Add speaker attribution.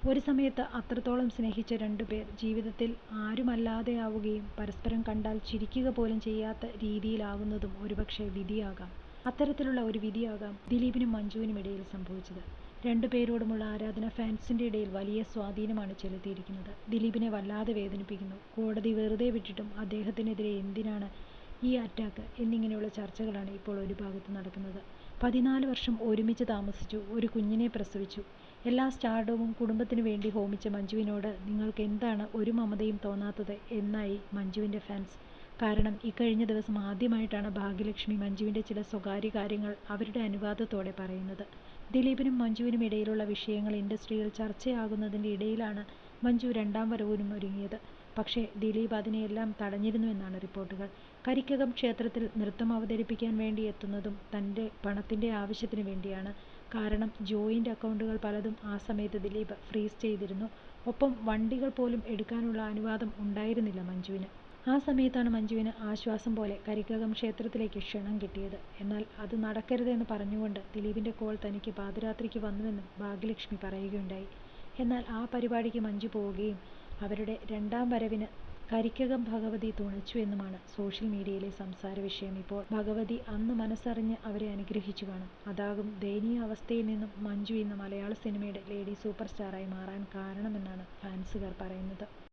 Speaker 1: ഒരു സമയത്ത് അത്രത്തോളം സ്നേഹിച്ച രണ്ടുപേർ ജീവിതത്തിൽ ആരുമല്ലാതെയാവുകയും പരസ്പരം കണ്ടാൽ ചിരിക്കുക പോലും ചെയ്യാത്ത രീതിയിലാകുന്നതും ഒരുപക്ഷെ വിധിയാകാം. അത്തരത്തിലുള്ള ഒരു വിധിയാകാം ദിലീപിനും മഞ്ജുവിനും ഇടയിൽ സംഭവിച്ചത്. രണ്ടുപേരോടുമുള്ള ആരാധന ഫാൻസിന്റെ ഇടയിൽ വലിയ സ്വാധീനമാണ് ചെലുത്തിയിരിക്കുന്നത്. ദിലീപിനെ വല്ലാതെ വേദനിപ്പിക്കുന്നു. കോടതി വെറുതെ വിട്ടിട്ടും അദ്ദേഹത്തിനെതിരെ എന്തിനാണ് ഈ അറ്റാക്ക് എന്നിങ്ങനെയുള്ള ചർച്ചകളാണ് ഇപ്പോൾ ഒരു ഭാഗത്ത് നടക്കുന്നത്. 14 വർഷം ഒരുമിച്ച് താമസിച്ചു, ഒരു കുഞ്ഞിനെ പ്രസവിച്ചു. എല്ലാ സ്റ്റാർഡവും കുടുംബത്തിനു വേണ്ടി ഹോമിച്ച മഞ്ജുവിനോട് നിങ്ങൾക്ക് എന്താണ് ഒരു മമതയും തോന്നാത്തത് എന്നായി മഞ്ജുവിൻ്റെ ഫാൻസ്. കാരണം ഇക്കഴിഞ്ഞ ദിവസം ആദ്യമായിട്ടാണ് ഭാഗ്യലക്ഷ്മി മഞ്ജുവിൻ്റെ ചില സ്വകാര്യ കാര്യങ്ങൾ അവരുടെ അനുവാദത്തോടെ പറയുന്നത്. ദിലീപിനും മഞ്ജുവിനും ഇടയിലുള്ള വിഷയങ്ങൾ ഇൻഡസ്ട്രിയിൽ ചർച്ചയാകുന്നതിൻ്റെ ഇടയിലാണ് മഞ്ജു രണ്ടാം വരവിനും ഒരുങ്ങിയത്. പക്ഷേ ദിലീപ് അതിനെയെല്ലാം തടഞ്ഞിരുന്നുവെന്നാണ് റിപ്പോർട്ടുകൾ. കരിക്കകം ക്ഷേത്രത്തിൽ നൃത്തം അവതരിപ്പിക്കാൻ വേണ്ടി എത്തുന്നതും തൻ്റെ പണത്തിൻ്റെ ആവശ്യത്തിന് വേണ്ടിയാണ്. കാരണം ജോയിൻ്റ് അക്കൗണ്ടുകൾ പലതും ആ സമയത്ത് ദിലീപ് ഫ്രീസ് ചെയ്തിരുന്നു. ഒപ്പം വണ്ടികൾ പോലും എടുക്കാനുള്ള അനുവാദം ഉണ്ടായിരുന്നില്ല മഞ്ജുവിന്. ആ സമയത്താണ് മഞ്ജുവിന് ആശ്വാസം പോലെ കരിക്കകം ക്ഷേത്രത്തിലേക്ക് ക്ഷണം കിട്ടിയത്. എന്നാൽ അത് നടക്കരുതെന്ന് പറഞ്ഞുകൊണ്ട് ദിലീപിൻ്റെ കോൾ തനിക്ക് പാതിരാത്രിക്ക് വന്നുവെന്നും ഭാഗ്യലക്ഷ്മി പറയുകയുണ്ടായി. എന്നാൽ ആ പരിപാടിക്ക് മഞ്ജു പോവുകയും അവരുടെ രണ്ടാം വരവിന് കരിക്കകം ഭഗവതി തുണച്ചു എന്നുമാണ് സോഷ്യൽ മീഡിയയിലെ സംസാര വിഷയം. ഇപ്പോൾ ഭഗവതി അന്ന് മനസ്സറിഞ്ഞ് അവരെ അനുഗ്രഹിച്ചു കാണും. അതാകും ദയനീയ അവസ്ഥയിൽ നിന്നും മഞ്ജു ഇന്ന് മലയാള സിനിമയുടെ ലേഡി സൂപ്പർ സ്റ്റാറായി മാറാൻ കാരണമെന്നാണ് ഫാൻസുകാർ പറയുന്നത്.